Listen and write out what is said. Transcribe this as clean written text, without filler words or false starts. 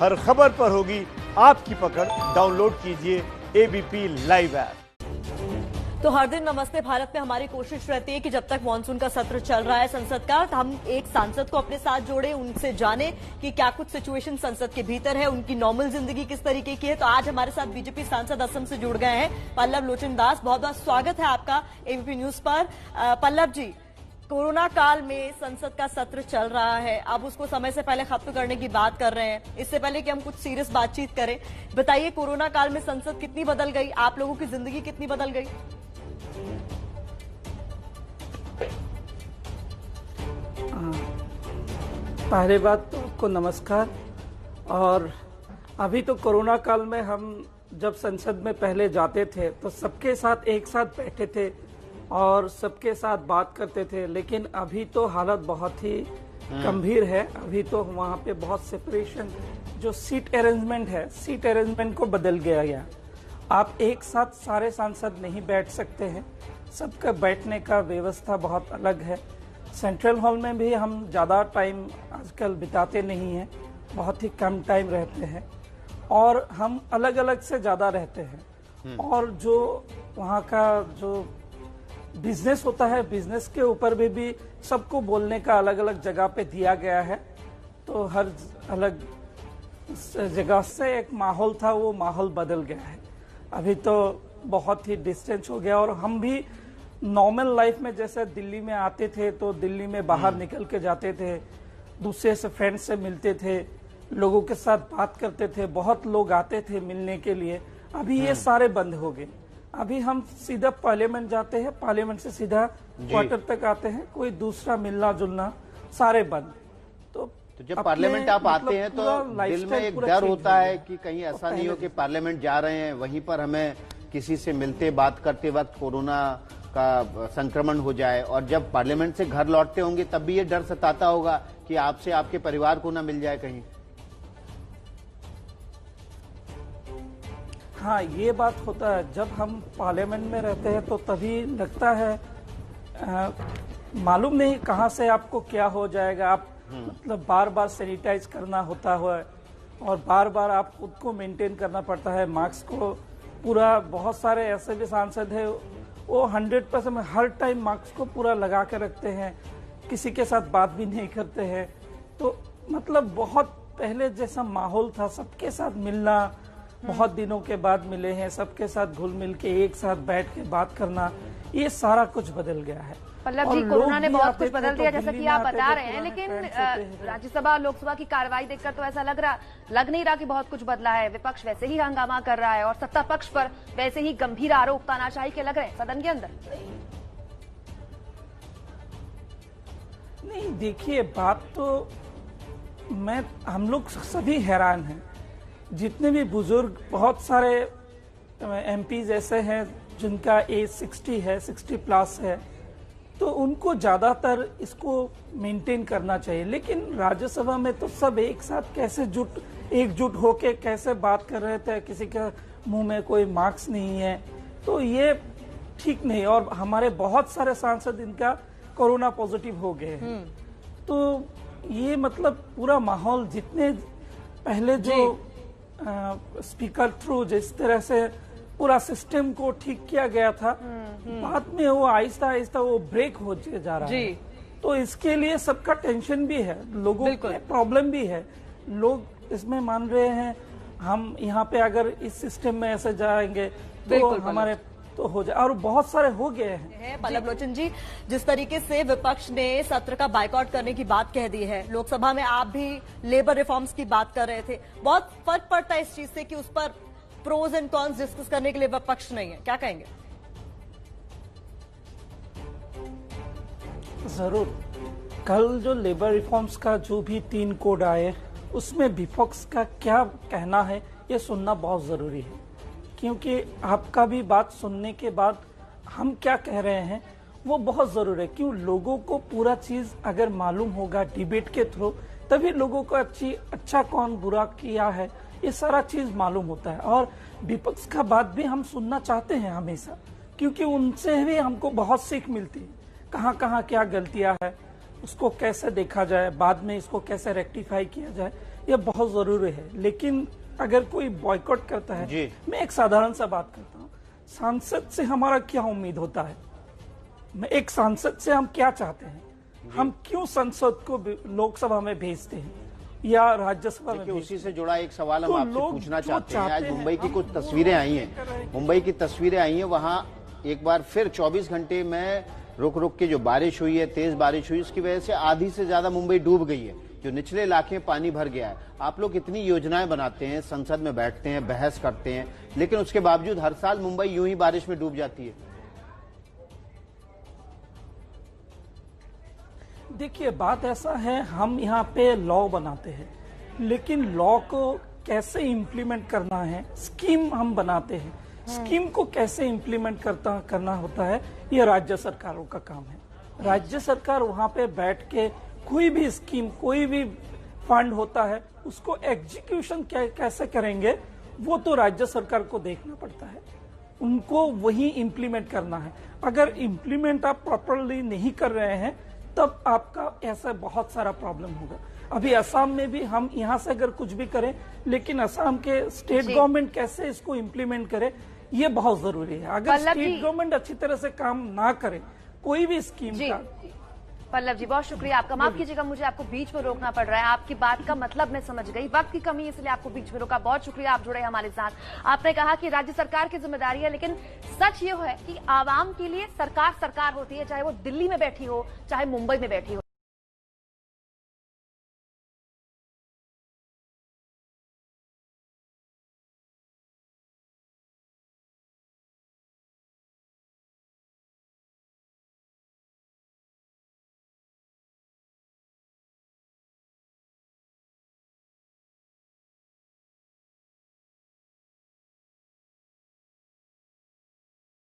हर खबर पर होगी आपकी पकड़। डाउनलोड कीजिए एबीपी लाइव ऐप। तो हर दिन नमस्ते भारत में हमारी कोशिश रहती है कि जब तक मानसून का सत्र चल रहा है संसद का, तो हम एक सांसद को अपने साथ जोड़े, उनसे जाने कि क्या कुछ सिचुएशन संसद के भीतर है, उनकी नॉर्मल जिंदगी किस तरीके की है। तो आज हमारे साथ बीजेपी सांसद असम से जुड़ गए हैं पल्लव लोचन दास। बहुत बहुत स्वागत है आपका एबीपी न्यूज पर। पल्लव जी, कोरोना काल में संसद का सत्र चल रहा है, अब उसको समय से पहले खत्म करने की बात कर रहे हैं। इससे पहले कि हम कुछ सीरियस बातचीत करें, बताइए कोरोना काल में संसद कितनी बदल गई, आप लोगों की जिंदगी कितनी बदल गई? पहले बात तो आपको नमस्कार। और अभी तो कोरोना काल में हम जब संसद में पहले जाते थे तो सबके साथ एक साथ बैठे थे और सबके साथ बात करते थे, लेकिन अभी तो हालत बहुत ही गंभीर है। अभी तो वहाँ पे बहुत सेपरेशन, जो सीट अरेंजमेंट है, सीट अरेंजमेंट को बदल गया। आप एक साथ सारे सांसद नहीं बैठ सकते हैं, सबका बैठने का व्यवस्था बहुत अलग है। सेंट्रल हॉल में भी हम ज़्यादा टाइम आजकल बिताते नहीं हैं, बहुत ही कम टाइम रहते हैं और हम अलग अलग से ज़्यादा रहते हैं। और जो वहाँ का जो बिजनेस होता है, बिजनेस के ऊपर भी सबको बोलने का अलग अलग जगह पे दिया गया है। तो हर अलग जगह से एक माहौल था, वो माहौल बदल गया है। अभी तो बहुत ही डिस्टेंस हो गया और हम भी नॉर्मल लाइफ में जैसे दिल्ली में आते थे तो दिल्ली में बाहर निकल के जाते थे, दूसरे से फ्रेंड्स से मिलते थे, लोगों के साथ बात करते थे, बहुत लोग आते थे मिलने के लिए। अभी ये सारे बंद हो गए। अभी हम सीधा पार्लियामेंट जाते हैं, पार्लियामेंट से सीधा क्वार्टर तक आते हैं, कोई दूसरा मिलना जुलना सारे बंद। तो जब पार्लियामेंट आप आते हैं तो दिल में एक डर होता है कि कहीं ऐसा नहीं हो कि पार्लियामेंट जा रहे हैं, वहीं पर हमें किसी से मिलते बात करते वक्त कोरोना का संक्रमण हो जाए, और जब पार्लियामेंट से घर लौटते होंगे तब भी ये डर सताता होगा कि आपसे आपके परिवार को ना मिल जाए कहीं। हाँ, ये बात होता है। जब हम पार्लियामेंट में रहते हैं तो तभी लगता है मालूम नहीं कहाँ से आपको क्या हो जाएगा। आप मतलब बार बार सैनिटाइज करना होता है और बार बार आप खुद को मेंटेन करना पड़ता है, मास्क को पूरा। बहुत सारे ऐसे भी सांसद हैं वो 100% हर टाइम मास्क को पूरा लगा के रखते हैं, किसी के साथ बात भी नहीं करते हैं। तो मतलब बहुत पहले जैसा माहौल था, सबके साथ मिलना, बहुत दिनों के बाद मिले हैं, सबके साथ घुल मिल के एक साथ बैठ के बात करना, ये सारा कुछ बदल गया है। पल्लव जी, कोरोना ने बहुत कुछ बदल दिया जैसा कि आप बता रहे हैं, लेकिन राज्यसभा लोकसभा की कार्रवाई देखकर तो ऐसा लग नहीं रहा कि बहुत कुछ बदला है। विपक्ष वैसे ही हंगामा कर रहा है और सत्ता पक्ष पर वैसे ही गंभीर आरोप तानाशाही के लग रहे हैं सदन के अंदर। नहीं, देखिए बात तो हम लोग सभी हैरान हैं। जितने भी बुजुर्ग, बहुत सारे एमपीज ऐसे हैं जिनका एज 60 है, 60+ है, तो उनको ज्यादातर इसको मेंटेन करना चाहिए। लेकिन राज्यसभा में तो सब एक साथ कैसे एकजुट होके कैसे बात कर रहे थे, किसी के मुंह में कोई मास्क नहीं है, तो ये ठीक नहीं। और हमारे बहुत सारे सांसद इनका कोरोना पॉजिटिव हो गए हैं। तो ये मतलब पूरा माहौल, जितने पहले जो स्पीकर थ्रू जिस तरह से पूरा सिस्टम को ठीक किया गया था, बाद में वो आहिस्ता आहिस्ता वो ब्रेक हो जा रहा है। तो इसके लिए सबका टेंशन भी है, लोगों को प्रॉब्लम भी है। लोग इसमें मान रहे हैं हम यहाँ पे अगर इस सिस्टम में ऐसे जाएंगे तो हमारे तो हो जाए, और बहुत सारे हो गए हैं। पल्लव लोचन जी, जिस तरीके से विपक्ष ने सत्र का बायकॉट करने की बात कह दी है, लोकसभा में आप भी लेबर रिफॉर्म्स की बात कर रहे थे, बहुत फर्क पड़ता है इस चीज से कि उस पर प्रोज एंड कॉन्स डिस्कस करने के लिए विपक्ष नहीं है, क्या कहेंगे? जरूर। कल जो लेबर रिफॉर्म्स का जो भी 3 कोड आए, उसमें विपक्ष का क्या कहना है ये सुनना बहुत जरूरी है, क्योंकि आपका भी बात सुनने के बाद हम क्या कह रहे हैं वो बहुत जरूरी है। क्यों, लोगों को पूरा चीज अगर मालूम होगा डिबेट के थ्रू, तभी लोगों को अच्छा कौन बुरा किया है ये सारा चीज मालूम होता है। और विपक्ष का बात भी हम सुनना चाहते हैं हमेशा, क्योंकि उनसे भी हमको बहुत सीख मिलती है, कहाँ कहाँ क्या गलतियां है, उसको कैसे देखा जाए, बाद में इसको कैसे रेक्टिफाई किया जाए, ये बहुत जरूरी है। लेकिन अगर कोई बॉयकॉट करता है, जी। मैं एक साधारण सा बात करता हूँ, सांसद से हमारा क्या उम्मीद होता है? मैं एक सांसद से हम क्या चाहते हैं? हम क्यों संसद को लोकसभा में भेजते हैं या राज्यसभा में? उसी से जुड़ा एक सवाल हम तो आपसे लोग पूछना जो चाहते हैं। आज चाहते हैं, मुंबई की हम कुछ वो तस्वीरें आई कर रहे हैं, हैं। मुंबई की तस्वीरें आई हैं, वहां एक बार फिर 24 घंटे में रुक रुक के जो बारिश हुई है, तेज बारिश हुई, उसकी वजह से आधी से ज्यादा मुंबई डूब गई है। जो निचले इलाके में पानी भर गया है। आप लोग इतनी योजनाएं बनाते हैं, संसद में बैठते हैं, बहस करते हैं, लेकिन उसके बावजूद हर साल मुंबई यूं ही बारिश में डूब जाती है। देखिए, बात ऐसा है, हम यहाँ पे लॉ बनाते हैं, लेकिन लॉ को कैसे इम्प्लीमेंट करना है, स्कीम हम बनाते हैं, स्कीम को कैसे इम्प्लीमेंट करना होता है, ये राज्य सरकारों का काम है। राज्य सरकार वहाँ पे बैठ के कोई भी स्कीम, कोई भी फंड होता है, उसको एग्जीक्यूशन कैसे करेंगे, वो तो राज्य सरकार को देखना पड़ता है, उनको वही इम्प्लीमेंट करना है। अगर इम्प्लीमेंट आप प्रॉपरली नहीं कर रहे हैं, तब आपका ऐसा बहुत सारा प्रॉब्लम होगा। अभी असम में भी हम यहाँ से अगर कुछ भी करें, लेकिन असम के स्टेट गवर्नमेंट कैसे इसको इम्प्लीमेंट करे, ये बहुत जरूरी है। अगर स्टेट गवर्नमेंट अच्छी तरह से काम ना करे कोई भी स्कीम का। पल्लव जी, बहुत शुक्रिया आपका। माफ कीजिएगा, मुझे आपको बीच में रोकना पड़ रहा है। आपकी बात का मतलब मैं समझ गई, वक्त की कमी इसलिए आपको बीच में रोका। बहुत शुक्रिया, आप जुड़े हमारे साथ। आपने कहा कि राज्य सरकार की जिम्मेदारी है, लेकिन सच ये है कि आवाम के लिए सरकार सरकार होती है, चाहे वो दिल्ली में बैठी हो, चाहे मुंबई में बैठी हो।